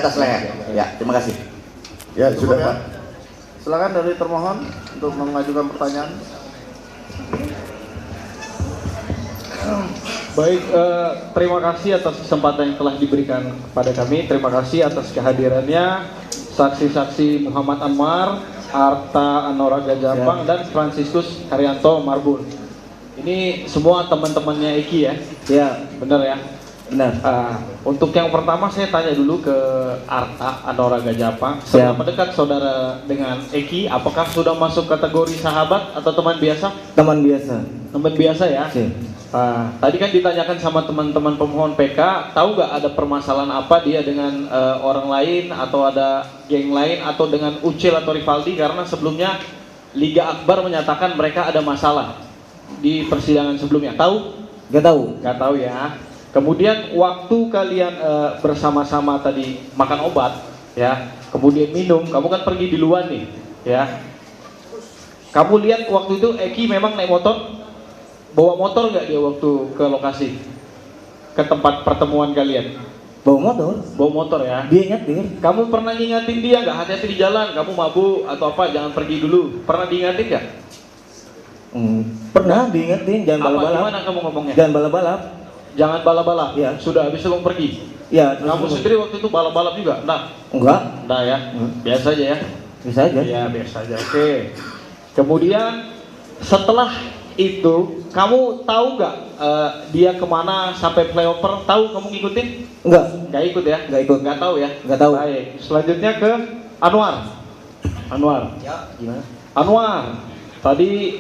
atas leher. Ya, terima kasih. Ya, sudah Pak. Silakan dari termohon untuk mengajukan pertanyaan. Baik, terima kasih atas kesempatan yang telah diberikan kepada kami. Terima kasih atas kehadirannya saksi-saksi Muhammad Anwar, Arta Anora Gajapang, dan Franciscus Haryanto Marbun. Ini semua teman-temannya Eki ya? Ya, Benar ya? benar. Untuk yang pertama saya tanya dulu ke Arta Anora Gajapang. Seberapa dekat saudara dengan Eki? Apakah sudah masuk kategori sahabat atau teman biasa? Teman biasa. Teman biasa ya? Ya. Tadi kan ditanyakan sama teman-teman pemohon PK, tahu nggak ada permasalahan apa dia dengan orang lain atau ada geng lain atau dengan Ucil atau Rivaldi, karena sebelumnya Liga Akbar menyatakan mereka ada masalah di persidangan sebelumnya. Tahu? Gak tahu. Nggak tahu ya. Kemudian waktu kalian bersama-sama tadi makan obat, ya, kemudian minum, kamu kan pergi di luar nih, ya. Kamu lihat waktu itu Eki memang naik motor? Bawa motor nggak dia waktu ke lokasi, ke tempat pertemuan kalian? Bawa motor. Bawa motor ya. Dia nyetir. Kamu pernah ngingatin dia nggak, hati-hati di jalan, kamu mabuk atau apa, jangan pergi dulu? Pernah diingatin nggak? Pernah diingetin, jangan Apa, balap-balap. gimana kamu ngomongnya? Jangan balap-balap. Jangan balap-balap. Ya. Sudah habis itu kamu pergi. Ya, Kamu sendiri waktu itu balap-balap juga? Nah, enggak. nah ya, biasa aja ya. Bisa aja. Ya biasa aja. Oke. Kemudian setelah itu kamu tahu nggak dia kemana sampai flyover? Tahu, kamu ngikutin? Enggak. Nggak ikut ya? Nggak ikut. Nggak tahu ya? Nggak tahu. Baik. Selanjutnya ke Anwar. Anwar. Ya, gimana? Anwar. Tadi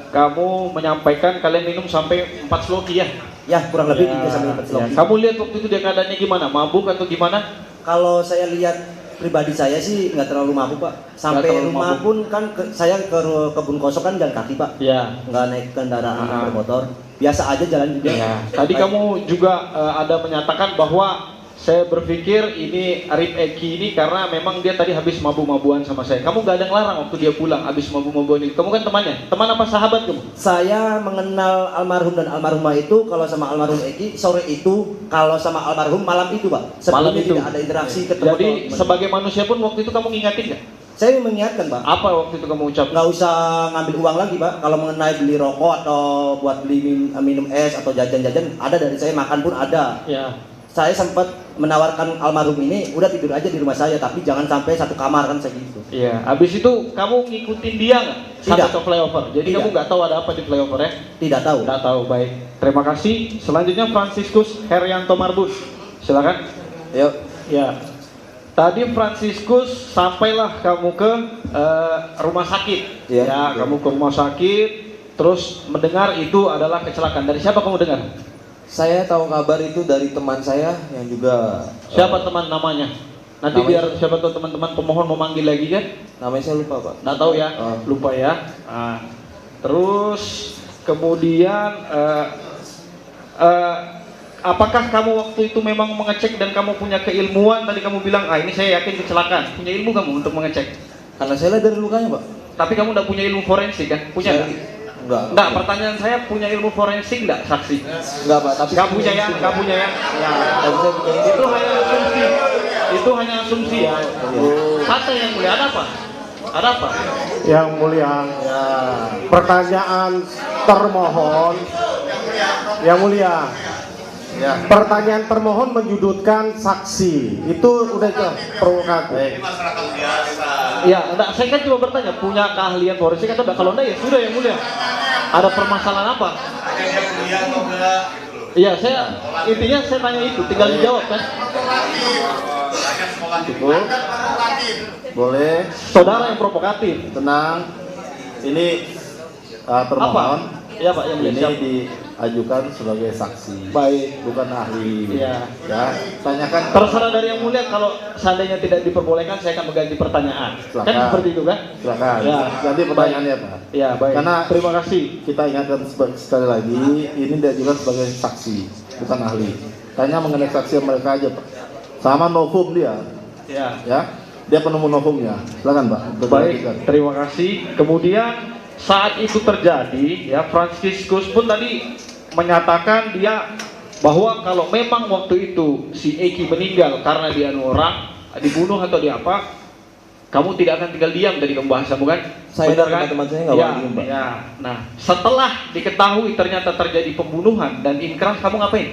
kamu menyampaikan kalian minum sampai 4 sloki ya? Ya, kurang lebih Ya, 3 sampai 4 ya. sloki. Kamu lihat waktu itu dia keadaannya gimana? Mabuk atau gimana? Kalau saya lihat pribadi saya sih nggak terlalu mabuk Pak. Sampai terlalu rumah mabuk. pun kan saya ke kebun kosong kan jalan kaki Pak. Ya. Nggak naik kendaraan bermotor. Biasa aja jalan juga. Ya. Tadi kamu juga ada menyatakan bahwa saya berpikir ini Arif Eki ini karena memang dia tadi habis mabu-mabuan sama saya. Kamu nggak ada ngelarang waktu dia pulang habis mabu-mabuan itu. Kamu kan temannya. Teman apa sahabat kamu? Saya mengenal almarhum dan almarhumah itu kalau sama almarhum Eki sore itu, kalau sama almarhum malam itu Pak. Malam Sebelumnya itu. tidak ada interaksi ketemu. Jadi sebagai manusia pun waktu itu kamu ngingatin nggak? Saya mengingatkan Pak. Apa waktu itu kamu ucap? Nggak usah ngambil uang lagi Pak. Kalau mengenai beli rokok atau buat beli minum es atau jajan-jajan ada dari saya, makan pun ada. Ya. Saya sempat menawarkan almarhum ini udah tidur aja di rumah saya, tapi jangan sampai satu kamar kan segitu. Iya. Habis itu kamu ngikutin dia nggak sampai Tidak. ke flyover? Jadi Tidak. kamu nggak tahu ada apa di flyover ya? Tidak tahu. Nggak tahu. Baik. Terima kasih. Selanjutnya Franciscus Haryanto Marbun. Silakan. Yuk. Ya. Tadi Franciscus sampailah kamu ke rumah sakit. Iya. Ya, kamu ke rumah sakit, terus mendengar itu adalah kecelakaan. Dari siapa kamu dengar? Saya tahu kabar itu dari teman saya yang juga Siapa teman namanya? Nanti namanya- biar siapa tahu teman-teman pemohon mau manggil lagi kan? namanya saya lupa Pak. Nggak tahu ya, Oh. lupa ya. Nah, terus kemudian apakah kamu waktu itu memang mengecek dan kamu punya keilmuan? Tadi kamu bilang, ini saya yakin kecelakaan. Punya ilmu kamu untuk mengecek? Karena saya lihat dari lukanya Pak. Tapi kamu nggak punya ilmu forensik kan? Punya Saya- nggak? Enggak. Enggak, pertanyaan saya punya ilmu forensik nggak saksi? Enggak Pak, tapi Nggak punya ya, nggak punya ya. Ya, Tapi saya punya ini. itu hanya asumsi. Itu hanya asumsi ya. Santai yang mulia, ada apa? Ada apa? Yang mulia, pertanyaan termohon. Yang mulia, pertanyaan termohon menyudutkan saksi. Itu udah itu provokatif. Ya, enggak, saya kan cuma bertanya, punya keahlian forensik atau enggak? Kalau enggak ya sudah yang mulia. Ada permasalahan apa? Iya, saya intinya saya tanya itu, tinggal dijawab kan. Cukup. Boleh, Saudara yang provokatif. tenang. Ini termohon. Iya Pak, yang mulia. Ini Siap. diajukan sebagai saksi, Baik. bukan ahli. Iya. Ya, tanyakan. Terserah dari yang mulia, kalau seandainya tidak diperbolehkan saya akan mengganti pertanyaan. Silakan. Kan seperti itu kan? Silakan. Ya. Ganti pertanyaannya Pak. Ya, baik. Karena Terima kasih. kita ingatkan sekali lagi, ini diajukan sebagai saksi, bukan ahli. Tanya mengenai saksi mereka aja Pak. Sama novum dia, Ya. ya. Dia penemu novumnya. Silakan Pak. untuk Baik, dilanjutkan. terima kasih. Kemudian saat itu terjadi, ya Franciscus pun tadi menyatakan dia bahwa kalau memang waktu itu si Eki meninggal karena dia orang dibunuh atau di apa, kamu tidak akan tinggal diam dari pembahasan, bukan? Saya Benar dan kan? teman-teman saya nggak Ya, bakal diem, Pak. ya. Nah, setelah diketahui ternyata terjadi pembunuhan dan inkrah, kamu ngapain?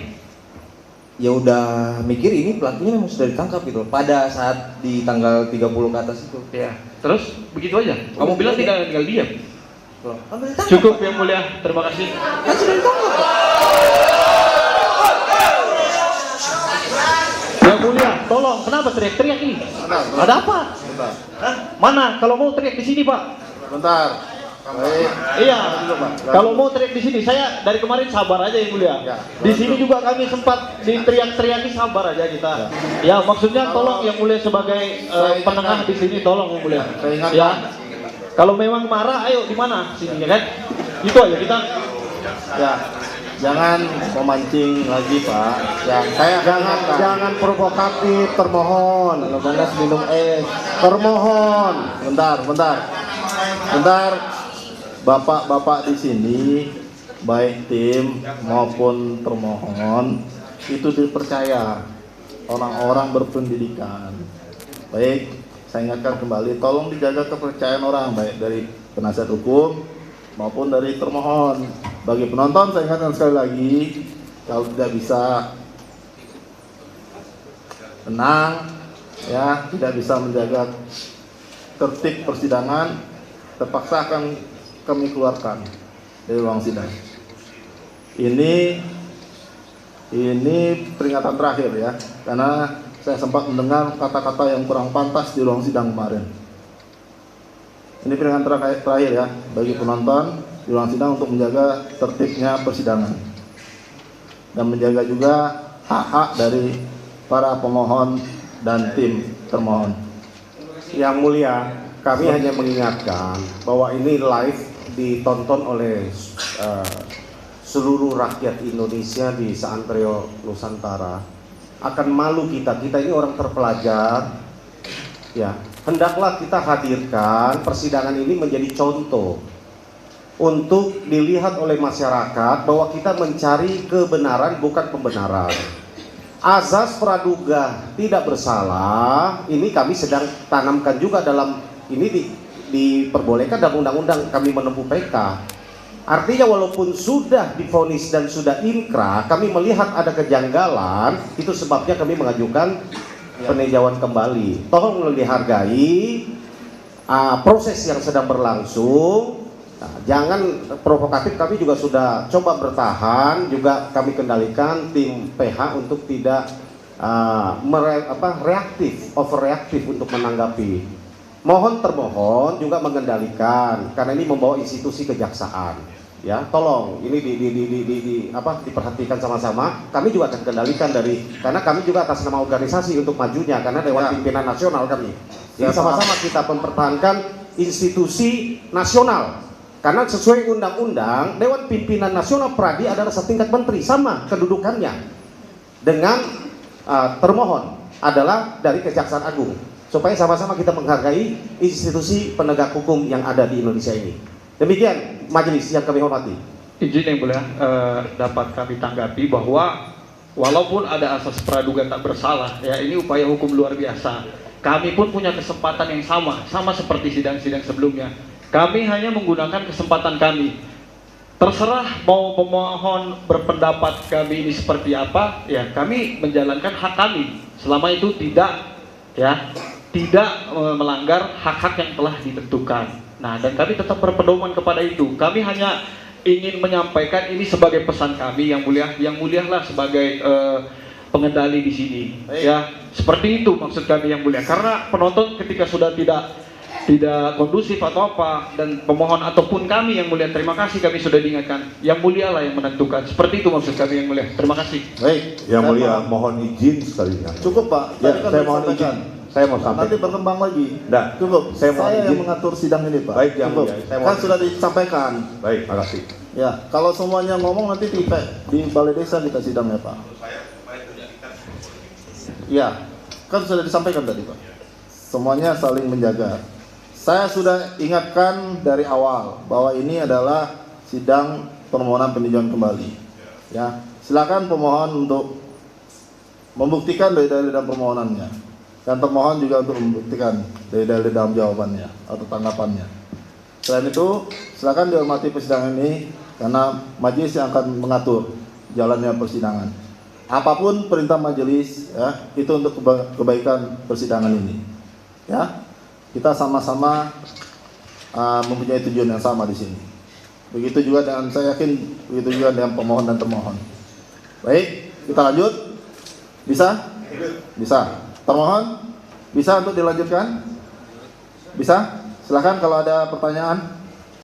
Ya udah mikir ini pelakunya memang sudah ditangkap gitu pada saat di tanggal 30 ke atas itu. Ya. Terus begitu aja. Kamu bilang tidak akan tinggal diam. Loh, kan sudah ditangkap, Cukup Pak. yang mulia, terima kasih. Kan sudah ditangkap, Pak. Yang mulia, tolong, kenapa teriak-teriak ini? Ada apa? Bentar. Hah? Mana? Kalau mau teriak di sini, Pak. Bentar. Baik. Iya. Dulu, Pak. Kalau mau teriak di sini, saya dari kemarin sabar aja yang mulia. Ya, Di sini juga kami sempat diteriak-teriaki, sabar aja kita. Ya, maksudnya tolong yang mulia sebagai Saya penengah ingatkan. di sini, tolong yang mulia. Saya ingatkan. Ya. Kalau memang marah, ayo di mana? Sini ya kan? Itu aja kita. Ya, jangan memancing lagi Pak. Ya, saya jangan provokatif, termohon. Kalau panas minum es. Termohon. Bentar. Bapak-bapak di sini, baik tim maupun termohon, itu dipercaya orang-orang berpendidikan. Baik, saya ingatkan kembali, tolong dijaga kepercayaan orang, baik dari penasihat hukum maupun dari termohon. Bagi penonton, saya ingatkan sekali lagi, kalau tidak bisa tenang, ya, tidak bisa menjaga tertib persidangan, terpaksa akan kami keluarkan dari ruang sidang. Ini peringatan terakhir ya, karena saya sempat mendengar kata-kata yang kurang pantas di ruang sidang kemarin. Ini peringatan terakhir ya bagi penonton di ruang sidang untuk menjaga tertibnya persidangan dan menjaga juga hak-hak dari para pemohon dan tim termohon. Yang mulia, kami hanya mengingatkan bahwa ini live ditonton oleh seluruh rakyat Indonesia di seantero Nusantara. Akan malu kita ini orang terpelajar. Ya, hendaklah kita hadirkan persidangan ini menjadi contoh untuk dilihat oleh masyarakat bahwa kita mencari kebenaran bukan pembenaran. Azas praduga tidak bersalah ini kami sedang tanamkan juga dalam ini diperbolehkan dalam undang-undang kami menempuh PK. Artinya walaupun sudah divonis dan sudah inkrah, kami melihat ada kejanggalan, itu sebabnya kami mengajukan peninjauan kembali. Tolong dihargai proses yang sedang berlangsung. Nah, jangan provokatif, kami juga sudah coba bertahan, juga kami kendalikan tim PH untuk tidak reaktif, overreaktif untuk menanggapi. Mohon termohon juga mengendalikan karena ini membawa institusi kejaksaan. Ya, tolong ini diperhatikan sama-sama. Kami juga akan kendalikan karena kami juga atas nama organisasi untuk majunya karena Dewan Pimpinan Nasional kami. Jadi sama-sama kita mempertahankan institusi nasional. Karena sesuai undang-undang Dewan Pimpinan Nasional Pradi adalah setingkat menteri, sama kedudukannya dengan termohon adalah dari Kejaksaan Agung, supaya sama-sama kita menghargai institusi penegak hukum yang ada di Indonesia ini. Demikian majelis yang kami hormati. Izin yang mulia, dapat kami tanggapi bahwa walaupun ada asas praduga tak bersalah, ya ini upaya hukum luar biasa. Kami pun punya kesempatan yang sama seperti sidang-sidang sebelumnya. Kami hanya menggunakan kesempatan kami. Terserah mau pemohon berpendapat kami ini seperti apa, ya kami menjalankan hak kami. Selama itu tidak melanggar hak-hak yang telah ditentukan. Nah, dan kami tetap berpedoman kepada itu. Kami hanya ingin menyampaikan ini sebagai pesan kami yang mulialah sebagai pengendali di sini. Ya, seperti itu maksud kami yang mulia. Karena penonton ketika sudah tidak kondusif atau apa, dan pemohon ataupun kami yang mulia, terima kasih kami sudah diingatkan. Yang mulia lah yang menentukan. Seperti itu maksud kami yang mulia. Terima kasih. Baik, Yang mulia, mohon izin sekali lagi. cukup Pak. Ya, Tadi kan saya sudah mohon disampaikan. izin. Saya mau Nanti sampaikan. berkembang lagi. Nggak. Cukup. Saya mohon yang izin. mengatur sidang ini Pak. Baik, Yang Cukup. mulia. Saya Kan mohon sudah disampaikan. Baik, makasih. Ya, kalau semuanya ngomong nanti di balai desa kita sidang ya Pak. Ya, kan sudah disampaikan tadi Pak. Semuanya saling menjaga. Saya sudah ingatkan dari awal bahwa ini adalah sidang permohonan peninjauan kembali. Ya, silakan pemohon untuk membuktikan dalil-dalil dalam permohonannya, dan termohon juga untuk membuktikan dalil-dalil dalam jawabannya atau tanggapannya. Selain itu, silakan dihormati persidangan ini karena majelis yang akan mengatur jalannya persidangan. Apapun perintah majelis, ya, itu untuk kebaikan persidangan ini. Ya, kita sama-sama mempunyai tujuan yang sama di sini. Begitu juga dengan, saya yakin begitu juga dengan pemohon dan termohon. Baik, kita lanjut. Bisa? Bisa. Termohon, bisa untuk dilanjutkan? Bisa? Silakan kalau ada pertanyaan.